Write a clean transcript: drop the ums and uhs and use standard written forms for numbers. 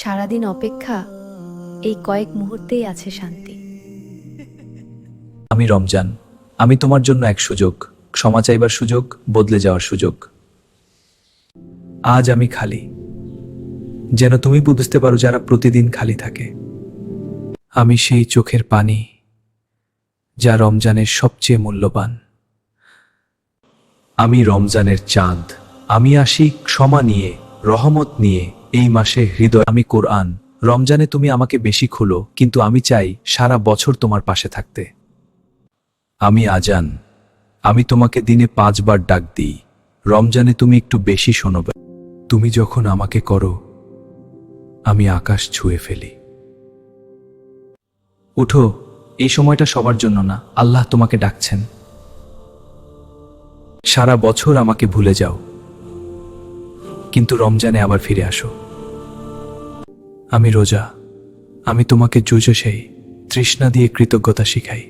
সারাদিন অপেক্ষা, এই কয়েক মুহূর্তেই আছে শান্তি। আমি রমজান, আমি তোমার জন্য এক সুযোগ, ক্ষমা চাইবার সুযোগ, বদলে যাওয়ার সুযোগ। আজ আমি খালি, যেন তুমি বুঝতে পারো যারা প্রতিদিন খালি থাকে। আমি সেই চোখের পানি যা রমজানের সবচেয়ে মূল্যবান। আমি রমজানের চাঁদ, আমি আসি ক্ষমা নিয়ে, রহমত নিয়ে এই মাসে হৃদয়। আমি কোরআন, রমজানে তুমি আমাকে বেশি খুলো, কিন্তু আমি চাই সারা বছর তোমার পাশে থাকতে। আমি আজান, আমি তোমাকে দিনে 5 বার ডাক দিই, রমজানে তুমি একটু বেশি শোনোবে। তুমি যখন আমাকে করো, আমি আকাশ ছুঁয়ে ফেলি। উঠো, এই সময়টা সবার জন্য না, আল্লাহ তোমাকে ডাকছেন। সারা বছর আমাকে ভুলে যাও, কিন্তু রমজানে আবার ফিরে আসো। আমি রোজা, আমি তোমাকে জুজো সেই তৃষ্ণা দিয়ে কৃতজ্ঞতা শিখাই।